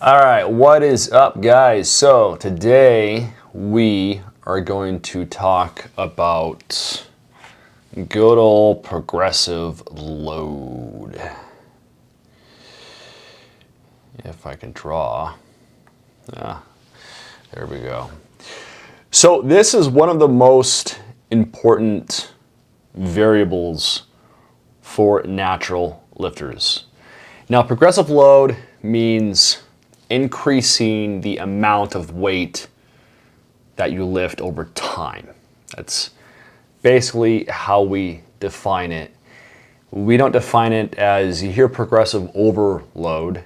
All right, what is up, guys? So today we are going to talk about good old progressive load. If I can draw. There we go. So this is one of the most important variables for natural lifters. Now, progressive load means increasing the amount of weight that you lift over time. That's basically how we define it. We don't define it as, you hear progressive overload,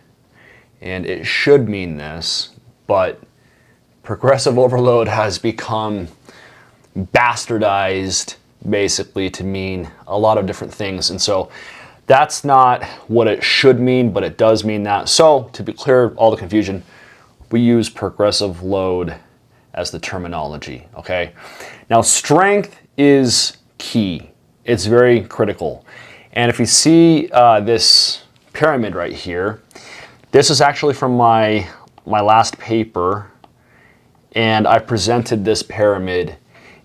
and it should mean this, but progressive overload has become bastardized basically to mean a lot of different things. And so that's not what it should mean, but it does mean that. So to be clear, all the confusion, we use progressive load as the terminology, okay? Now, strength is key. It's very critical. And if you see this pyramid right here, this is actually from my last paper, and I presented this pyramid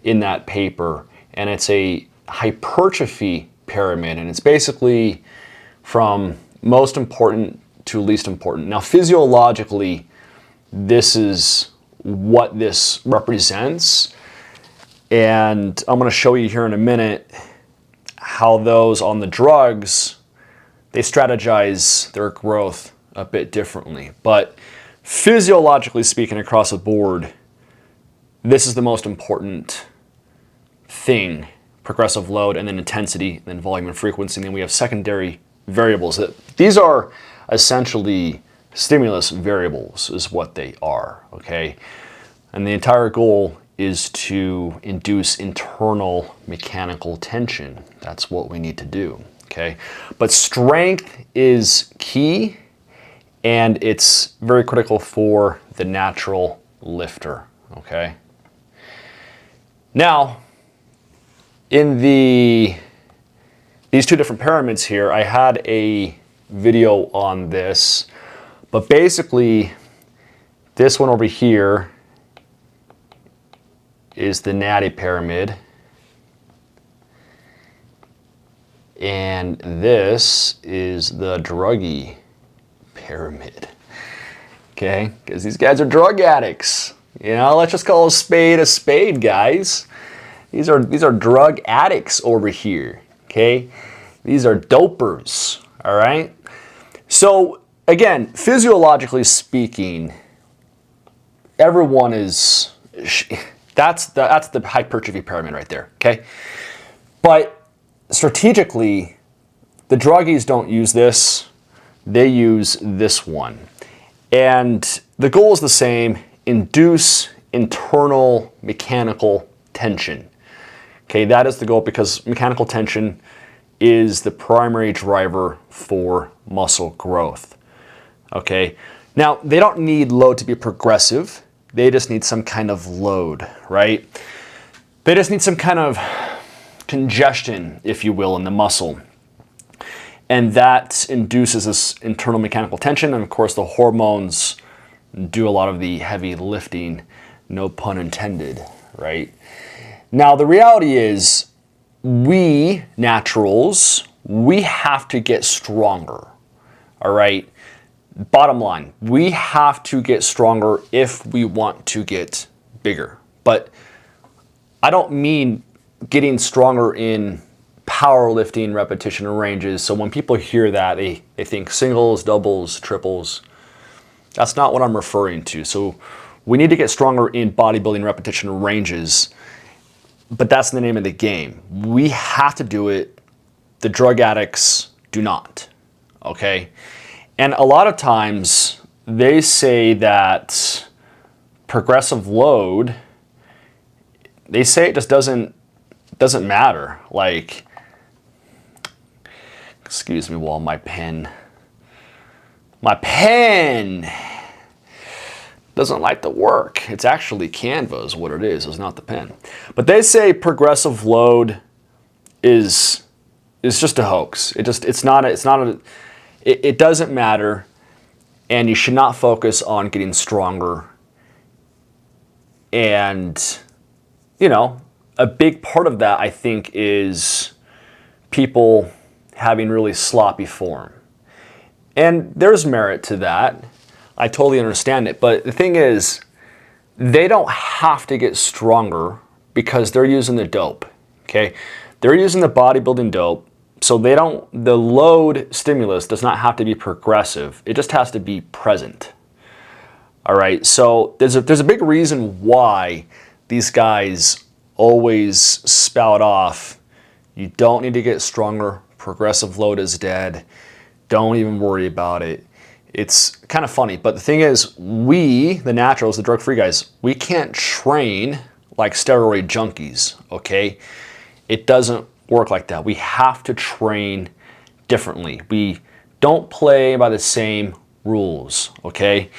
in that paper, and it's a hypertrophy pyramid, and it's basically from most important to least important. Now, physiologically, this is what this represents, and I'm going to show you here in a minute how those on the drugs, they strategize their growth a bit differently. But physiologically speaking, across the board, this is the most important thing: progressive load, and then intensity, and then volume and frequency, and then we have secondary variables. These are essentially stimulus variables is what they are, okay? And the entire goal is to induce internal mechanical tension. That's what we need to do, okay? But strength is key, and it's very critical for the natural lifter, okay? Now, in these two different pyramids here, I had a video on this, but basically this one over here is the natty pyramid, and this is the druggy pyramid, okay? Because these guys are drug addicts. You know, let's just call a spade, guys. These are drug addicts over here, okay? These are dopers, all right? So again, physiologically speaking, everyone is, that's the hypertrophy pyramid right there, okay? But strategically, the druggies don't use this. They use this one. And the goal is the same: induce internal mechanical tension. Okay, that is the goal, because mechanical tension is the primary driver for muscle growth. Okay, now they don't need load to be progressive. They just need some kind of load, right? They just need some kind of congestion, if you will, in the muscle. And that induces this internal mechanical tension. And of course, the hormones do a lot of the heavy lifting, no pun intended, right? Now, the reality is, we naturals, we have to get stronger, all right? Bottom line, we have to get stronger if we want to get bigger. But I don't mean getting stronger in powerlifting repetition and ranges. So when people hear that, they think singles, doubles, triples. That's not what I'm referring to. So we need to get stronger in bodybuilding repetition and ranges. But that's the name of the game. We have to do it. The drug addicts do not, okay? And a lot of times they say that progressive load, they say it just doesn't matter. Like, excuse me while my pen doesn't like to work. It's actually Canva is what it is. It's not the pen. But they say progressive load is just a hoax. It doesn't matter. and you should not focus on getting stronger. And, you know, a big part of that, I think, is people having really sloppy form. And there's merit to that. I totally understand it. But the thing is, they don't have to get stronger because they're using the dope, okay? They're using the bodybuilding dope, so the load stimulus does not have to be progressive. It just has to be present. All right, so there's a big reason why these guys always spout off, you don't need to get stronger, progressive load is dead, don't even worry about it. It's kind of funny, but the thing is, we, the naturals, the drug-free guys, we can't train like steroid junkies, okay? It doesn't work like that. We have to train differently. We don't play by the same rules, okay?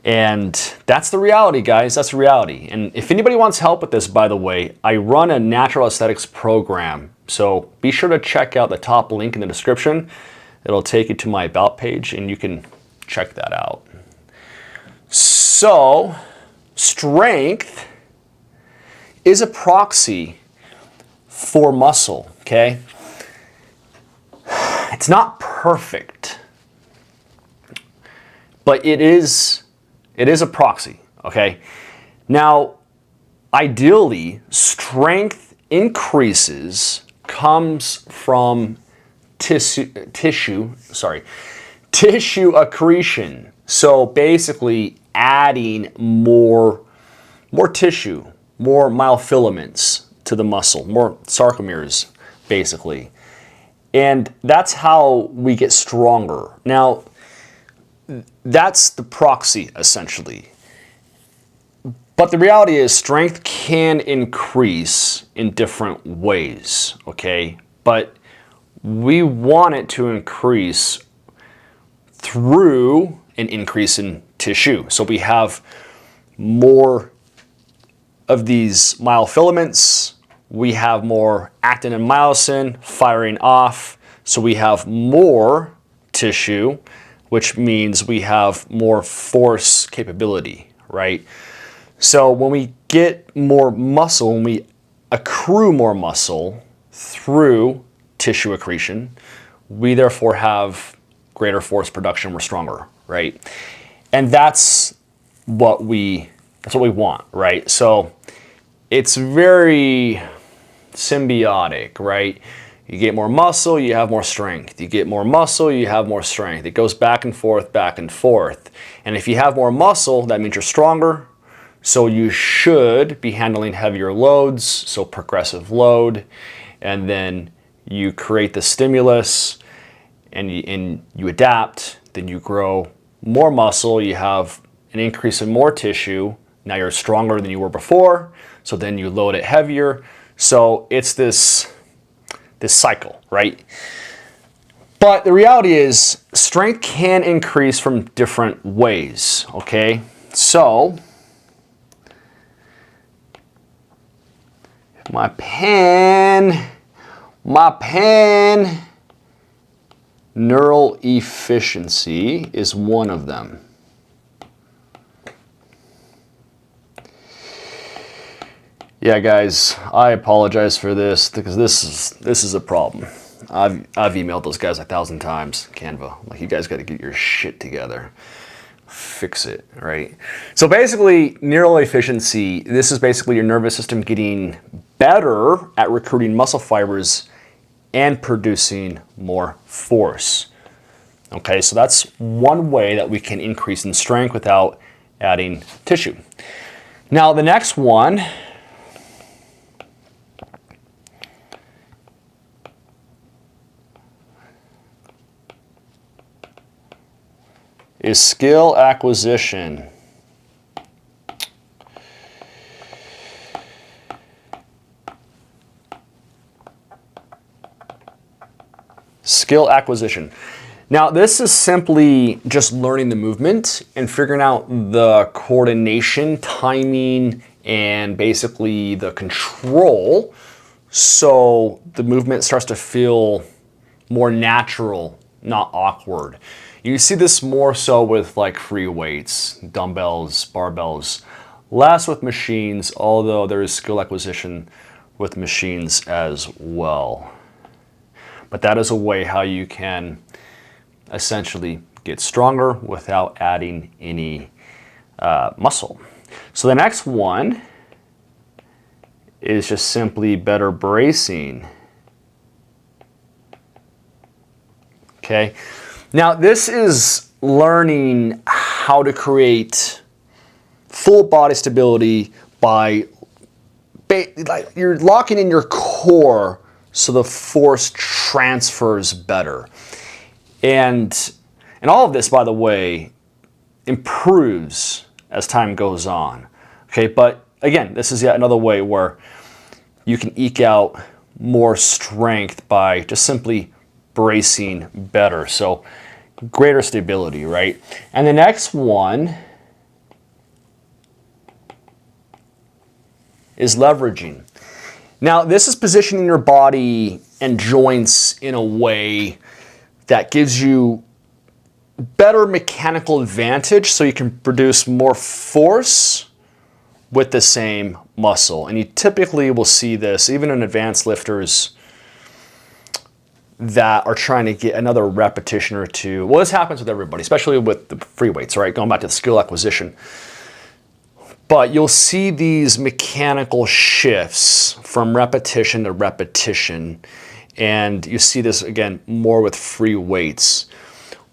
And that's the reality, guys. That's the reality. And if anybody wants help with this, by the way, I run a natural aesthetics program. So be sure to check out the top link in the description. It'll take you to my About page, and you can check that out. So, strength is a proxy for muscle, okay? It's not perfect, but it is a proxy, okay? Now, ideally, strength increases comes from tissue accretion. So basically adding more tissue, more myofilaments to the muscle, more sarcomeres, basically. And that's how we get stronger. Now, that's the proxy, essentially. But the reality is strength can increase in different ways, okay? But we want it to increase through an increase in tissue. So we have more of these myofilaments, we have more actin and myosin firing off, so we have more tissue, which means we have more force capability, right? So when we get more muscle, when we accrue more muscle through tissue accretion, we therefore have greater force production, we're stronger, right? And that's what we want, right? So it's very symbiotic, right? You get more muscle, you have more strength. You get more muscle, you have more strength. It goes back and forth, back and forth. And if you have more muscle, that means you're stronger. So you should be handling heavier loads, so progressive load, and then you create the stimulus and you adapt, then you grow more muscle, you have an increase in more tissue, now you're stronger than you were before, so then you load it heavier. So it's this cycle, right? But the reality is strength can increase from different ways, okay? So my pen, neural efficiency is one of them. Yeah, guys, I apologize for this because this is a problem. I've emailed those guys 1,000 times, Canva. Like, you guys got to get your shit together. Fix it, right? So basically, neural efficiency, this is basically your nervous system getting better at recruiting muscle fibers and producing more force. Okay, so that's one way that we can increase in strength without adding tissue. Now, the next one is skill acquisition. Skill acquisition. Now, this is simply just learning the movement and figuring out the coordination, timing, and basically the control, so the movement starts to feel more natural, not awkward. You see this more so with like free weights, dumbbells, barbells, less with machines, although there is skill acquisition with machines as well. But that is a way how you can essentially get stronger without adding any muscle. So the next one is just simply better bracing. Okay, now this is learning how to create full body stability by you're locking in your core so the force transfers better. And all of this, by the way, improves as time goes on. Okay, but again, this is yet another way where you can eke out more strength by just simply bracing better. So greater stability, right? And the next one is leveraging. Now, this is positioning your body and joints in a way that gives you better mechanical advantage so you can produce more force with the same muscle. And you typically will see this even in advanced lifters that are trying to get another repetition or two. Well, this happens with everybody, especially with the free weights, right? Going back to the skill acquisition. But you'll see these mechanical shifts from repetition to repetition. And you see this again more with free weights,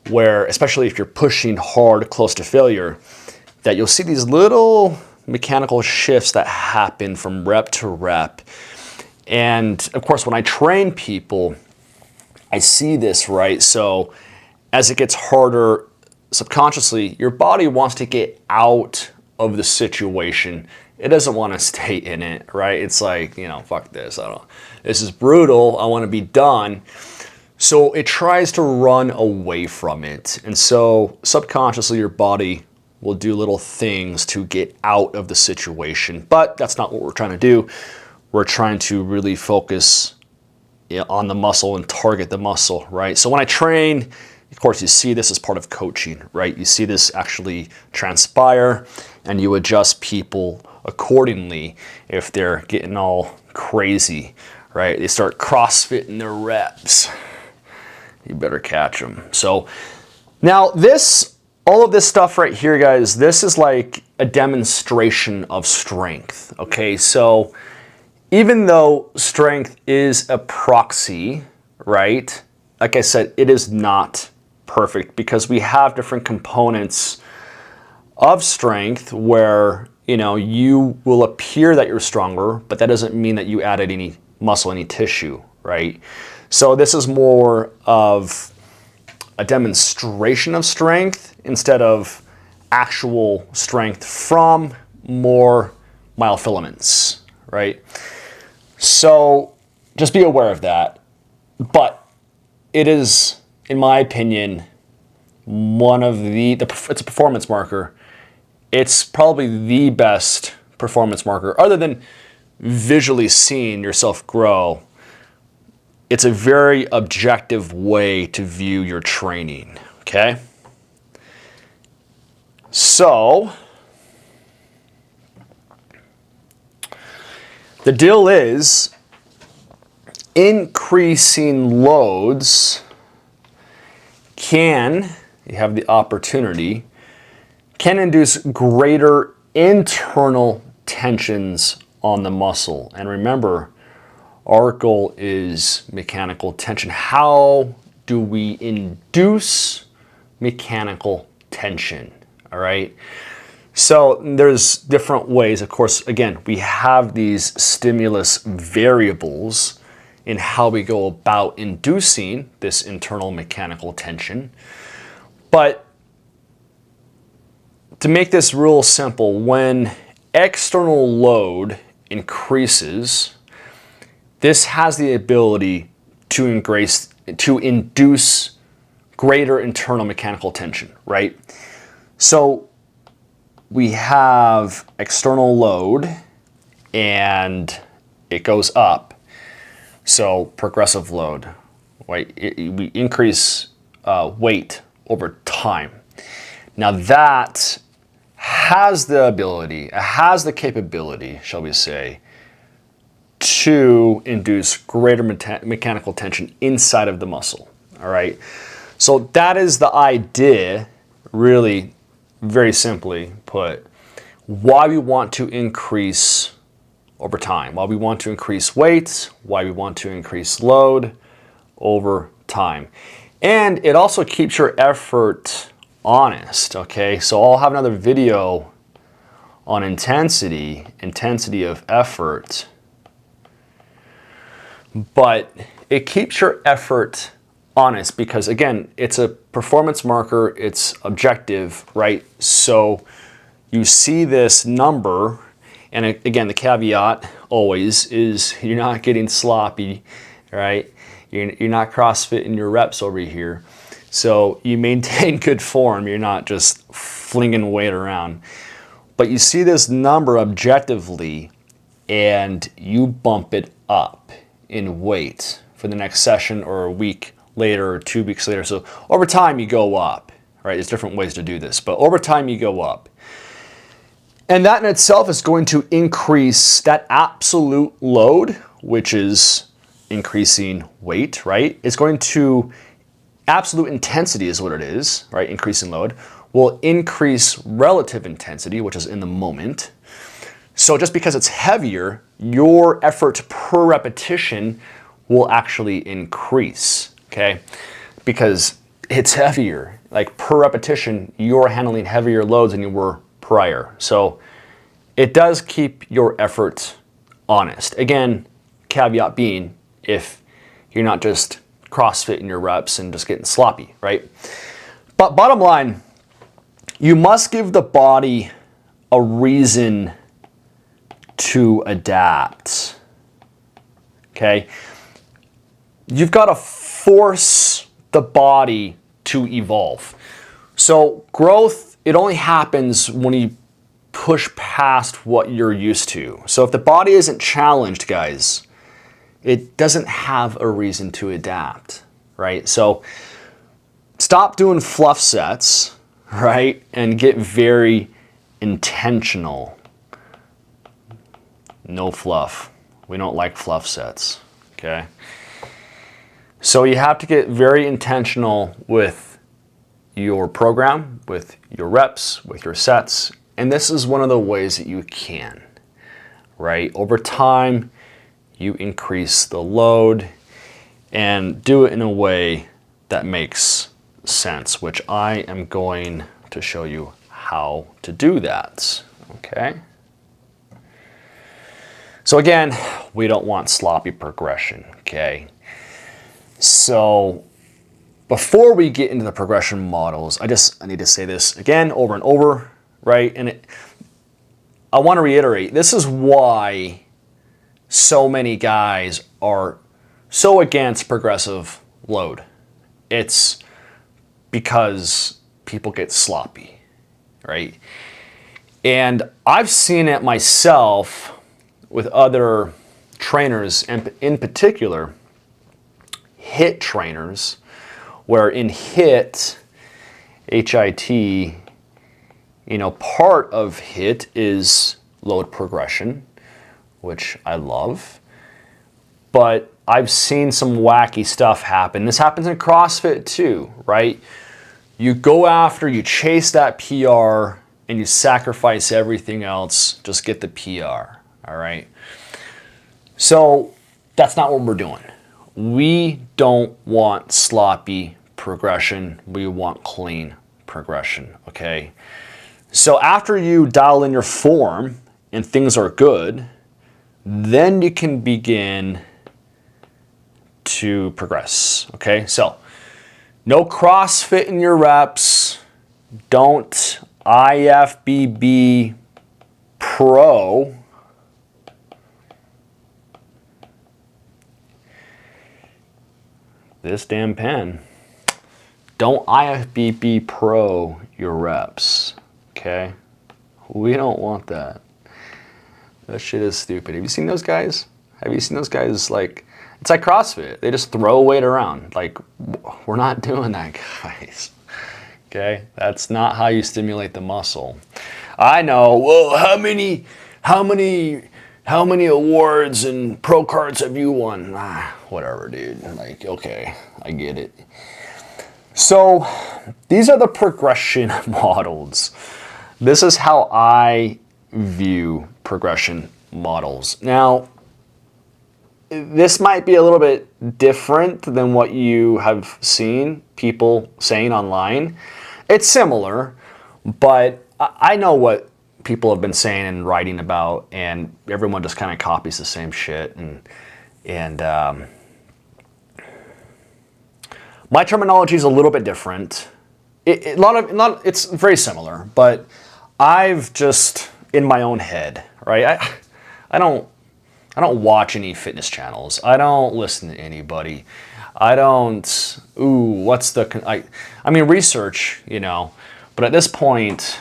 where especially if you're pushing hard close to failure, that you'll see these little mechanical shifts that happen from rep to rep. And of course, when I train people, I see this, right? So as it gets harder, subconsciously, your body wants to get out of the situation. It doesn't want to stay in it, right? It's like, you know, fuck this. This is brutal. I want to be done. So it tries to run away from it. And so subconsciously, your body will do little things to get out of the situation. But that's not what we're trying to do. We're trying to really focus on the muscle and target the muscle, right? So when I train, of course, you see this as part of coaching, right? You see this actually transpire, and you adjust people accordingly if they're getting all crazy, right? They start CrossFitting their reps. You better catch them. So now all of this stuff right here, guys, this is like a demonstration of strength, okay? So even though strength is a proxy, right? Like I said, it is not perfect because we have different components of strength where, you know, you will appear that you're stronger, but that doesn't mean that you added any muscle, any tissue, right? So this is more of a demonstration of strength instead of actual strength from more myofilaments, right? So just be aware of that. But it is, in my opinion, one of it's a performance marker. It's probably the best performance marker other than visually seeing yourself grow. It's a very objective way to view your training, okay? So the deal is increasing loads you have the opportunity, can induce greater internal tensions on the muscle. And remember, our goal is mechanical tension. How do we induce mechanical tension? All right. So there's different ways. Of course, again, we have these stimulus variables in how we go about inducing this internal mechanical tension. But to make this real simple, when external load increases, this has the ability to induce greater internal mechanical tension, right? So we have external load and it goes up. So progressive load, right? We increase weight over time. Now that has the ability, it has the capability, shall we say, to induce greater mechanical tension inside of the muscle, all right? So that is the idea, really, very simply put, why we want to increase over time, why we want to increase weight, why we want to increase load over time. And it also keeps your effort honest, okay? So I'll have another video on intensity of effort, but it keeps your effort honest because, again, it's a performance marker, it's objective, right? So you see this number, and again, the caveat always is you're not getting sloppy, right? You're not CrossFitting your reps over here. So you maintain good form. You're not just flinging weight around. But you see this number objectively, and you bump it up in weight for the next session or a week later or 2 weeks later. So over time, you go up, right? There's different ways to do this, but over time, you go up. And that in itself is going to increase that absolute load, which is increasing weight, right? It's going to, absolute intensity is what it is, right? Increasing load will increase relative intensity, which is in the moment. So just because it's heavier, your effort per repetition will actually increase, okay? Because it's heavier. Like per repetition, you're handling heavier loads than you were prior. So it does keep your effort honest. Again, caveat being, if you're not just CrossFitting your reps and just getting sloppy, right? But bottom line, you must give the body a reason to adapt, okay? You've got to force the body to evolve. So growth, it only happens when you push past what you're used to. So if the body isn't challenged, guys, it doesn't have a reason to adapt, right? So stop doing fluff sets, right? And get very intentional. No fluff. We don't like fluff sets, okay? So you have to get very intentional with your program, with your reps, with your sets, and this is one of the ways that you can, right? Over time, you increase the load and do it in a way that makes sense, which I am going to show you how to do that, okay? So again, we don't want sloppy progression, okay? So before we get into the progression models, I need to say this again over and over, right? And I want to reiterate, this is why so many guys are so against progressive load. It's because people get sloppy, right? And I've seen it myself with other trainers, and in particular, HIIT trainers, where in HIIT, HIT, part of HIIT is load progression, which I love, but I've seen some wacky stuff happen. This happens in CrossFit too, right? You go after, you chase that PR, and you sacrifice everything else, just get the PR, all right? So that's not what we're doing. We don't want sloppy progression. We want clean progression, okay? So after you dial in your form and things are good, then you can begin to progress, okay? So no CrossFit in your reps. Don't IFBB Pro. This damn pen. Don't IFBB Pro your reps, okay? We don't want that. That shit is stupid. Have you seen those guys? Have you seen those guys, like, it's like CrossFit. They just throw weight around. Like, we're not doing that, guys. Okay, that's not how you stimulate the muscle. I know. Well, how many awards and pro cards have you won? Whatever, dude. Like, okay, I get it. So, these are the progression models. This is how I view progression models. Now, this might be a little bit different than what you have seen people saying online. It's similar, but I know what people have been saying and writing about, and everyone just kind of copies the same shit. And my terminology is a little bit different. It's very similar, but I've just in my own head, right? I don't watch any fitness channels. I don't listen to anybody. I don't. I mean, research, but at this point,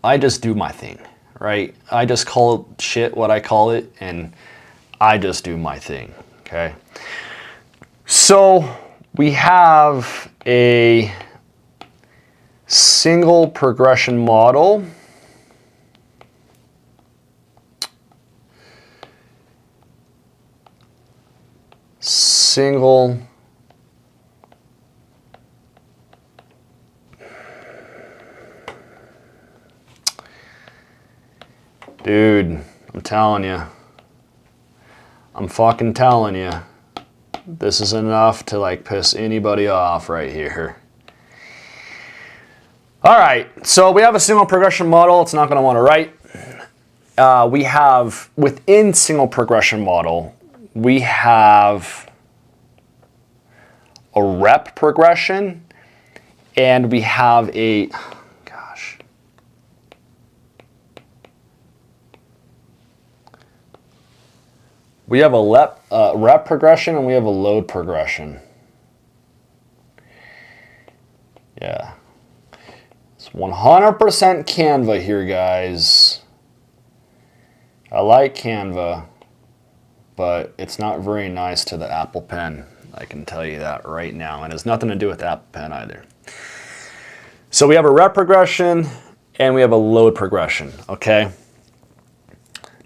I just do my thing, right? I just call shit what I call it, and I just do my thing, okay? So we have a single progression model. Dude, I'm telling you. I'm fucking telling you. This is enough to like piss anybody off right here. All right, so we have a single progression model. It's not going to want to write. We have, within single progression model, we have a rep progression, and we have a, we have a rep progression, and we have a load progression. Yeah. It's 100% Canva here, guys. I like Canva, but it's not very nice to the Apple Pen. I can tell you that right now. And it has nothing to do with the Apple Pen either. So we have a rep progression, and we have a load progression, okay?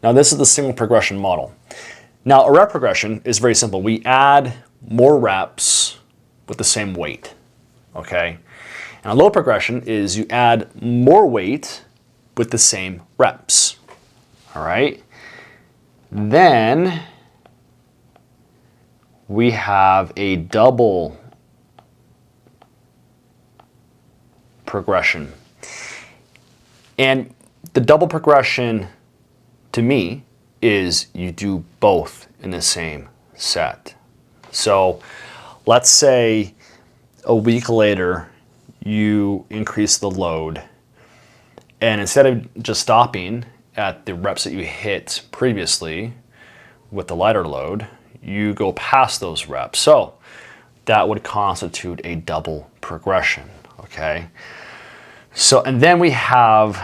Now this is the single progression model. Now, a rep progression is very simple. We add more reps with the same weight, okay? And a load progression is you add more weight with the same reps, all right? Then we have a double progression. And the double progression, to me, is you do both in the same set. So let's say a week later, you increase the load, and instead of just stopping at the reps that you hit previously with the lighter load, you go past those reps. So that would constitute a double progression, okay? So, and then we have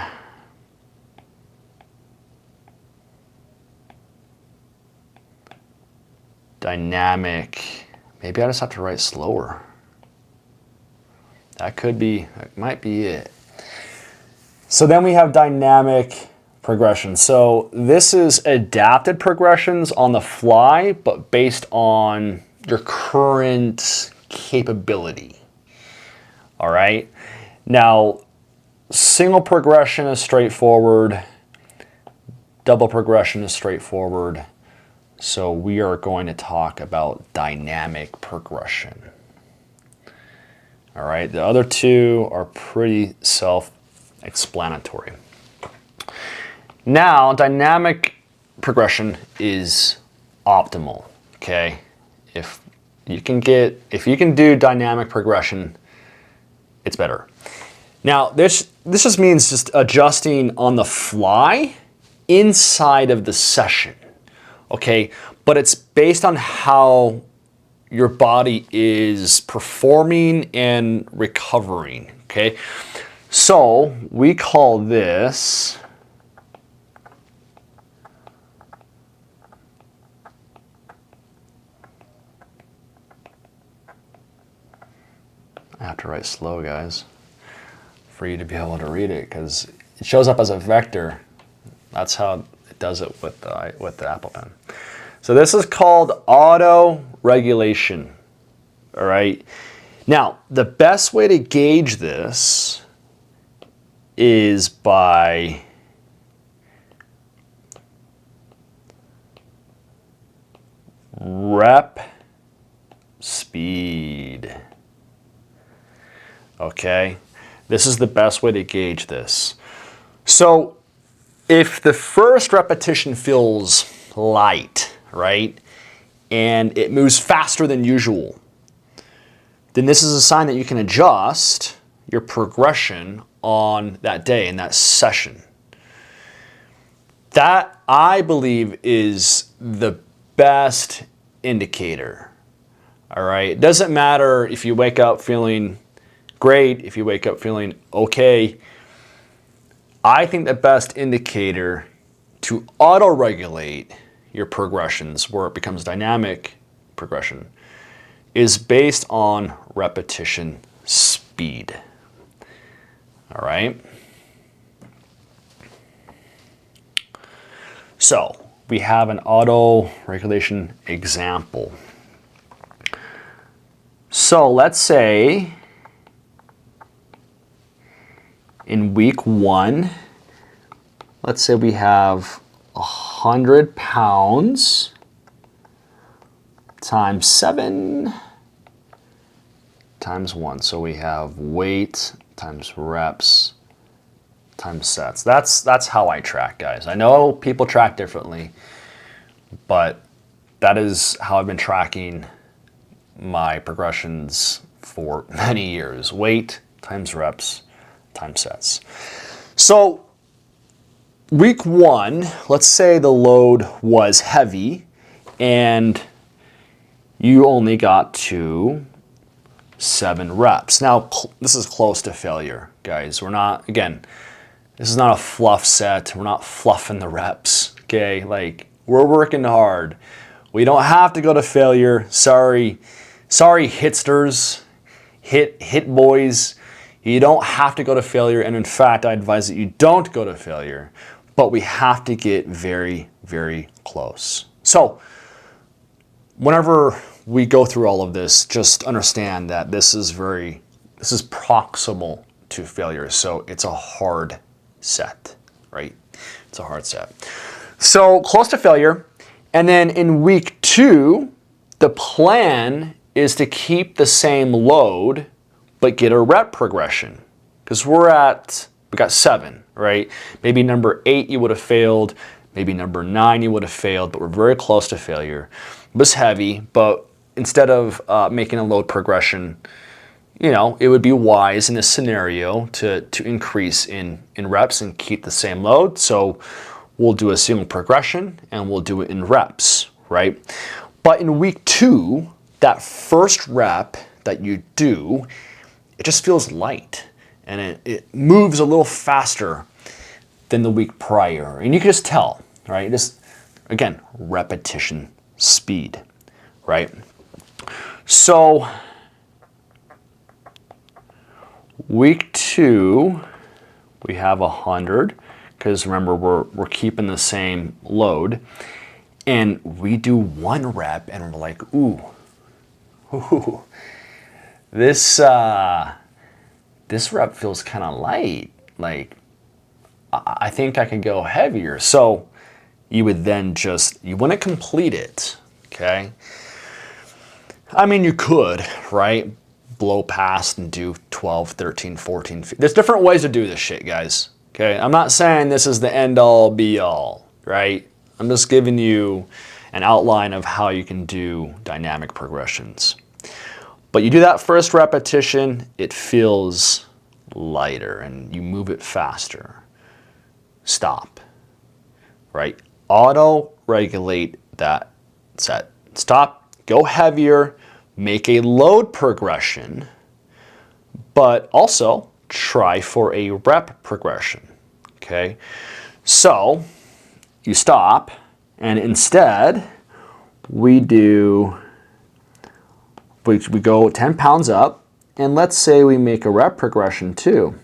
dynamic. Maybe I just have to write slower. That might be it. So then we have dynamic progression. So this is adapted progressions on the fly, but based on your current capability. All right. Now, single progression is straightforward. Double progression is straightforward. So we are going to talk about dynamic progression. All right, the other two are pretty self-explanatory. Now, dynamic progression is optimal, okay? If you can do dynamic progression, it's better. Now, this just means just adjusting on the fly inside of the session. Okay, but it's based on how your body is performing and recovering, okay? So we call this I have to write slow, guys. for you to be able to read it because it shows up as a vector. That's how it does it with the Apple Pen. So this is called auto regulation. All right. Now, the best way to gauge this is by rep speed. Okay, this is the best way to gauge this. So if the first repetition feels light, right, and it moves faster than usual, then this is a sign that you can adjust your progression on that day in that session. That, I believe, is the best indicator. All right, it doesn't matter if you wake up feeling great, if you wake up feeling okay. I think the best indicator to auto-regulate your progressions where it becomes dynamic progression is based on repetition speed. All right. So we have an auto-regulation example. So let's say in week 1, let's say we have 100 pounds times 7 times 1. So we have weight times reps times sets. That's how I track, guys. I know people track differently, but that is how I've been tracking my progressions for many years. Weight times reps times sets. So week 1, let's say the load was heavy and you only got to 7 reps. Now, this is close to failure, guys. We're not, again, this is not a fluff set. We're not fluffing the reps, okay? Like, we're working hard. We don't have to go to failure. Sorry, hitsters, hit boys. You don't have to go to failure. And in fact, I advise that you don't go to failure, but we have to get very, very close. So whenever we go through all of this, just understand that this is proximal to failure. So it's a hard set, right? It's a hard set. So close to failure. And then in week 2, the plan is to keep the same load, but get a rep progression. Because we got 7, right? Maybe number 8 you would have failed. Maybe number 9 you would have failed, but we're very close to failure. It was heavy, but instead of making a load progression, you know, it would be wise in this scenario to increase in reps and keep the same load. So we'll do a single progression and we'll do it in reps, right? But in week 2, that first rep that you do, it just feels light and it moves a little faster than the week prior. And you can just tell, right? Just, again, repetition speed, right? So week 2, we have 100, because remember, we're keeping the same load. And we do 1 rep and we're like, ooh, this rep feels kind of light. Like, I think I could go heavier. So you would then you wouldn't complete it, okay? I mean, you could, right? Blow past and do 12, 13, 14. There's different ways to do this shit, guys, okay? I'm not saying this is the end all be all, right? I'm just giving you an outline of how you can do dynamic progressions. But you do that first repetition, it feels lighter and you move it faster. Stop, right? Auto-regulate that set. Stop, go heavier, make a load progression, but also try for a rep progression, okay? So you stop, and instead we go 10 pounds up, and let's say we make a rep progression too.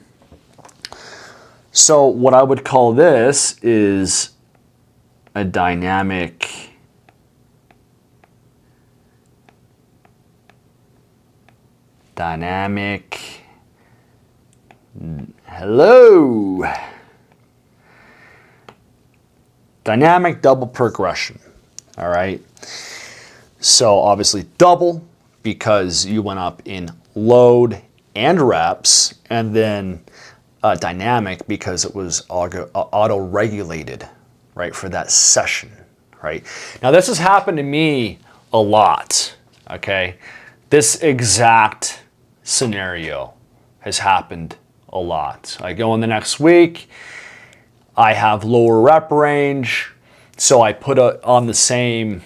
So what I would call this is a dynamic hello. Dynamic double progression. All right. So obviously double because you went up in load and reps, and then dynamic because it was auto-regulated, right, for that session, right? Now this has happened to me a lot, okay? This exact scenario has happened a lot. I go in the next week, I have lower rep range, so I put on the same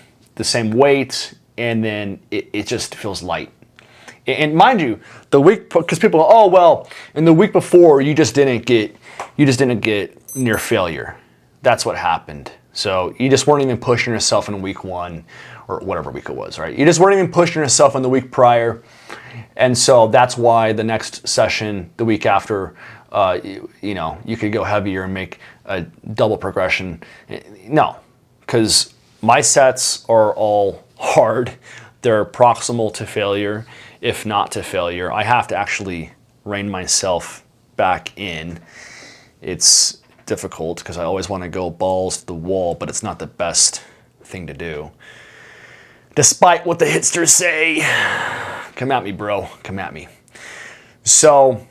weight, and then it just feels light. And mind you, the week, because people go, oh well, in the week before you just didn't get near failure. That's what happened. So you just weren't even pushing yourself in week 1 or whatever week it was, right? You just weren't even pushing yourself in the week prior, and so that's why the next session, the week after, you could go heavier and make a double progression. No, because my sets are all hard. They're proximal to failure, if not to failure. I have to actually rein myself back in. It's difficult because I always want to go balls to the wall, but it's not the best thing to do. Despite what the hitsters say. Come at me, bro. Come at me. So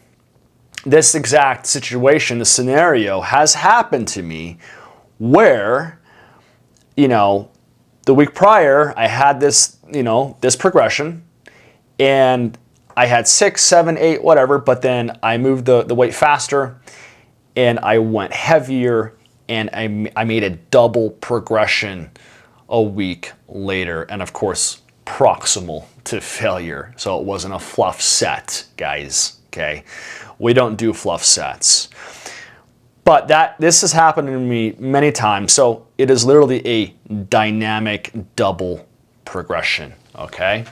this exact situation, the scenario has happened to me where, the week prior, I had this, this progression, and I had 6, 7, 8, whatever, but then I moved the weight faster, and I went heavier, and I made a double progression a week later, and of course, proximal to failure. So it wasn't a fluff set, guys, okay? We don't do fluff sets. But this has happened to me many times, so it is literally a dynamic double progression, okay?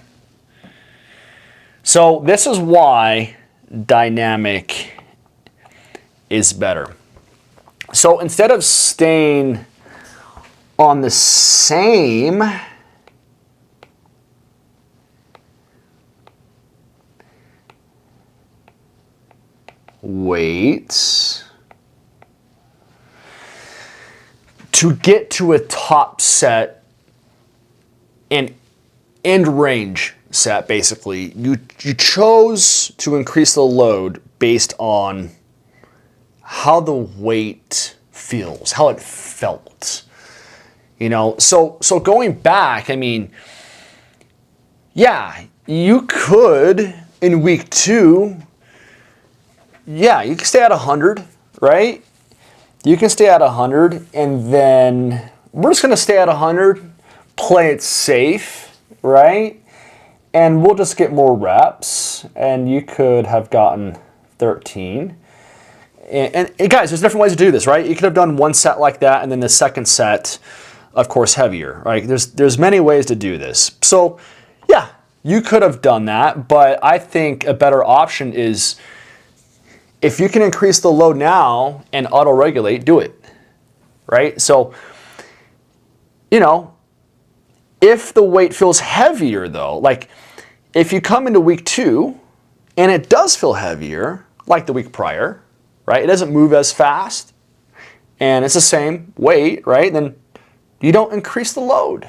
So this is why dynamic is better. So instead of staying on the same weight, to get to a top set and end range set, basically, you chose to increase the load based on how the weight feels, how it felt. So going back, yeah, you could in week 2, yeah, you can stay at 100, right? You can stay at 100, and then we're just going to stay at 100, play it safe, right? And we'll just get more reps, and you could have gotten 13. And guys, there's different ways to do this, right? You could have done one set like that, and then the second set, of course, heavier, right? There's many ways to do this. So, yeah, you could have done that, but I think a better option is, if you can increase the load now and auto-regulate, do it, right? So, if the weight feels heavier though, like if you come into week 2 and it does feel heavier, like the week prior, right? It doesn't move as fast and it's the same weight, right? Then you don't increase the load.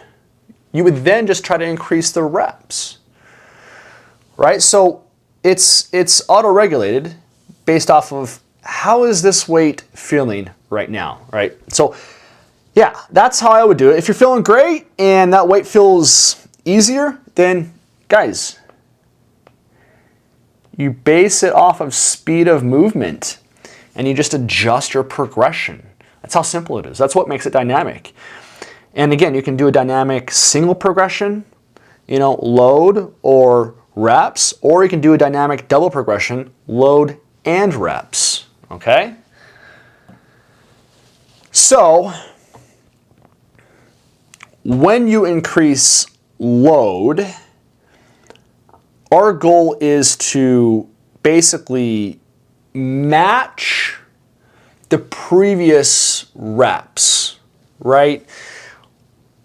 You would then just try to increase the reps, right? So it's auto-regulated based off of how is this weight feeling right now, right? So yeah, that's how I would do it. If you're feeling great and that weight feels easier, then guys, you base it off of speed of movement and you just adjust your progression. That's how simple it is. That's what makes it dynamic. And again, you can do a dynamic single progression, load or reps, or you can do a dynamic double progression, load and reps, okay? So, when you increase load, our goal is to basically match the previous reps, right?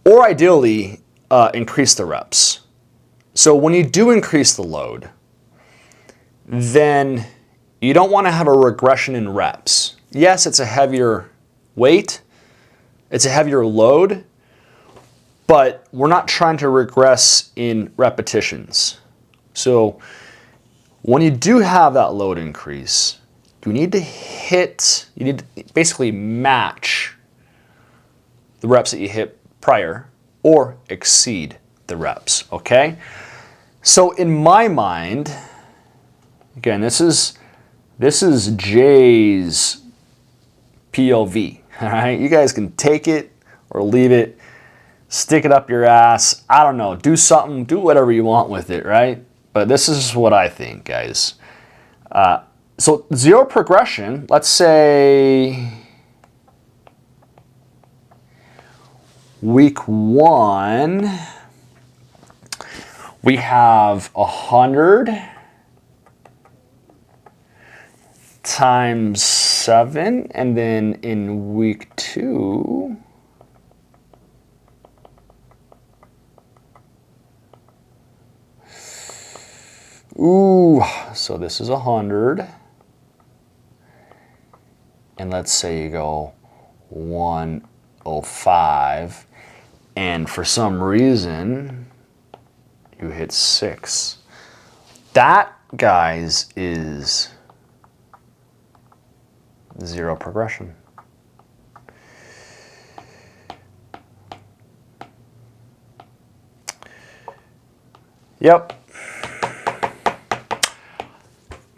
Or ideally, increase the reps. So when you do increase the load, then you don't want to have a regression in reps. Yes, it's a heavier weight, it's a heavier load, but we're not trying to regress in repetitions. So when you do have that load increase, you need to basically match the reps that you hit prior or exceed the reps, okay? So in my mind, again, this is Jay's POV, all right? You guys can take it or leave it, stick it up your ass, I don't know, do something, do whatever you want with it, right? But this is what I think, guys. So zero progression, let's say week 1, we have 100 times 7, and then in week 2, so this is 100, and let's say you go 105, and for some reason you hit 6. That, guys, is zero progression. Yep.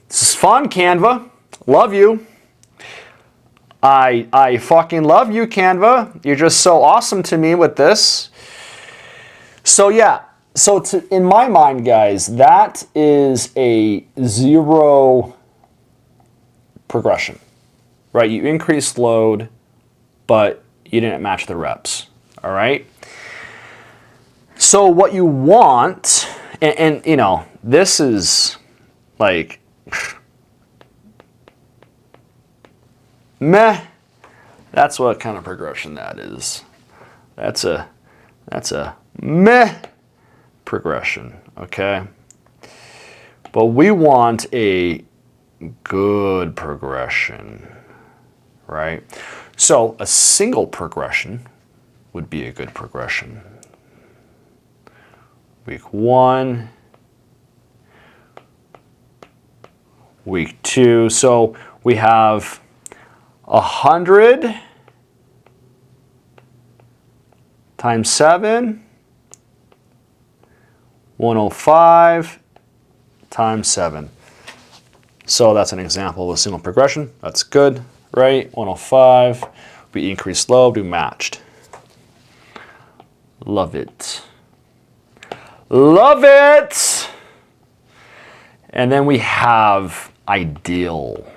This is fun, Canva. Love you. I fucking love you, Canva. You're just so awesome to me with this. So yeah, in my mind, guys, that is a zero progression, right? You increased load, but you didn't match the reps, all right? So what you want, and you know, this is like, meh. That's what kind of progression that is. That's a meh progression, okay? But we want a good progression, right? So a single progression would be a good progression. Week 1, week 2. So we have 100 times 7, 105 times 7. So that's an example of a single progression. That's good, right? 105, we increased load, we matched. Love it. Love it! And then we have ideal.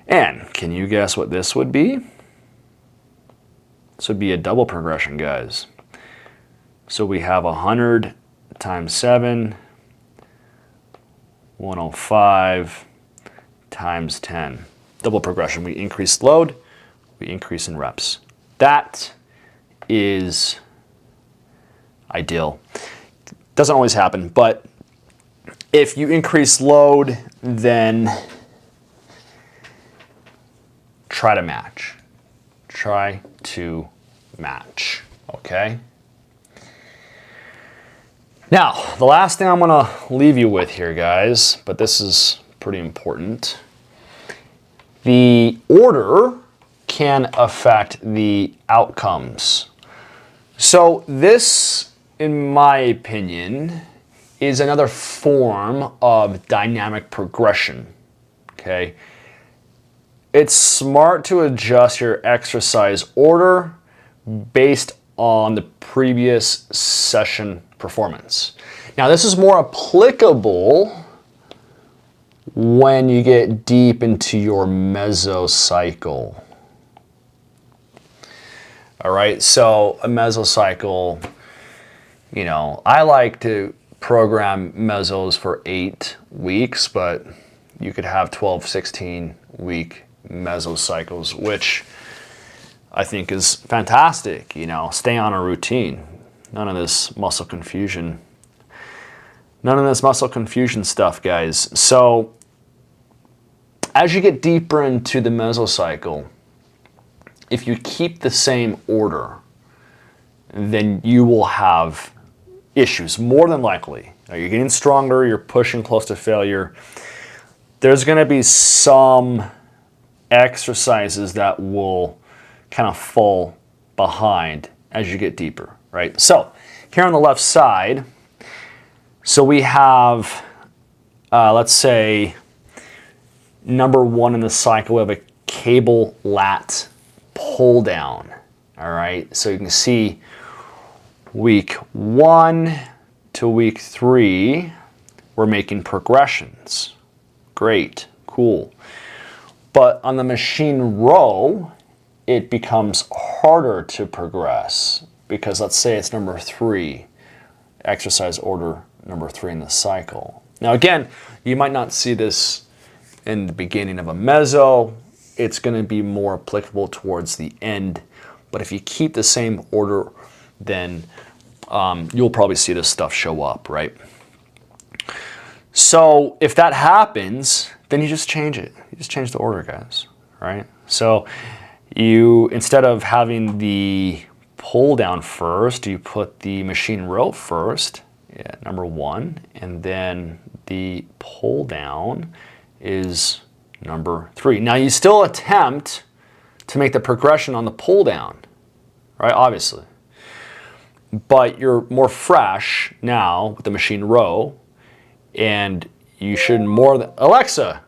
And can you guess what this would be? This would be a double progression, guys. So we have 100 times 7, 105 times 10. Double progression. We increase load, we increase in reps. That is ideal. Doesn't always happen, but if you increase load, then try to match. Try to match, okay? Now, the last thing I'm gonna leave you with here, guys, but this is pretty important. The order can affect the outcomes. So this, in my opinion, is another form of dynamic progression, okay? It's smart to adjust your exercise order based on the previous session performance. Now, this is more applicable when you get deep into your mesocycle. All right, so a mesocycle, you know, I like to program mesos for 8 weeks, but you could have 12, 16 week mesocycles, which I think is fantastic. You know, stay on a routine. None of this muscle confusion. None of this muscle confusion stuff, guys. So as you get deeper into the mesocycle, if you keep the same order, then you will have issues, more than likely. You're getting stronger, you're pushing close to failure. There's going to be some exercises that will kind of fall behind as you get deeper, right? So here on the left side, so we have, let's say, number 1 in the cycle, we have a cable lat pull down, all right? So you can see week 1 to week 3, we're making progressions. Great, cool. But on the machine row, it becomes harder to progress because let's say it's number 3, exercise order number 3 in the cycle. Now again, you might not see this in the beginning of a meso. It's going to be more applicable towards the end. But if you keep the same order, then you'll probably see this stuff show up, right? So if that happens, then you just change it. You just change the order, guys, right? So you, instead of having the pull down first, you put the machine row first, yeah, number 1, and then the pull down is number 3. Now you still attempt to make the progression on the pull down, right? Obviously. But you're more fresh now with the machine row, and you should more than, Alexa,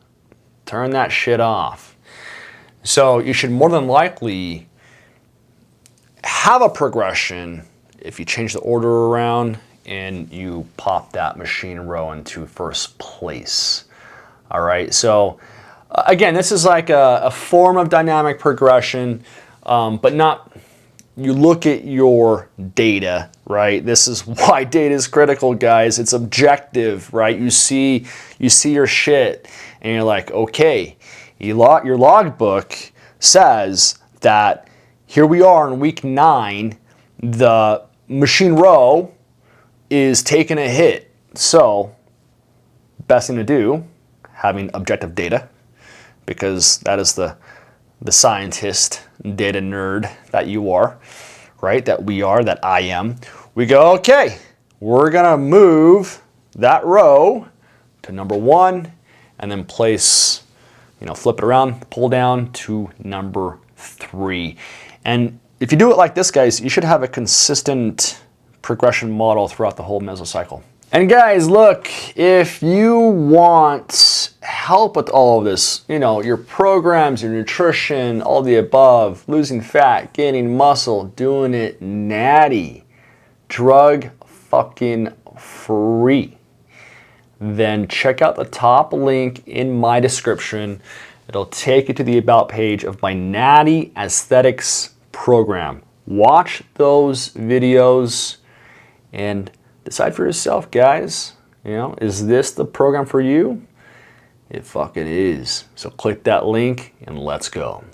turn that shit off. So you should more than likely have a progression if you change the order around and you pop that machine row into first place. All right, so again, this is like a form of dynamic progression, but not, you look at your data, right? This is why data is critical, guys. It's objective, right? You see your shit and you're like, okay, your logbook says that here we are in week 9, the machine row is taking a hit. So best thing to do, having objective data, because that is the scientist, data nerd that you are, right? That we are, that I am. We go, okay, we're gonna move that row to number 1 and then place, flip it around, pull down to number 3. And if you do it like this, guys, you should have a consistent progression model throughout the whole mesocycle. And guys, look, if you want help with all of this, your programs, your nutrition, all the above, losing fat, gaining muscle, doing it natty, drug fucking free, then check out the top link in my description. It'll take you to the about page of my Natty Aesthetics program. Watch those videos and decide for yourself, guys. Is this the program for you? It fucking is. So click that link and let's go.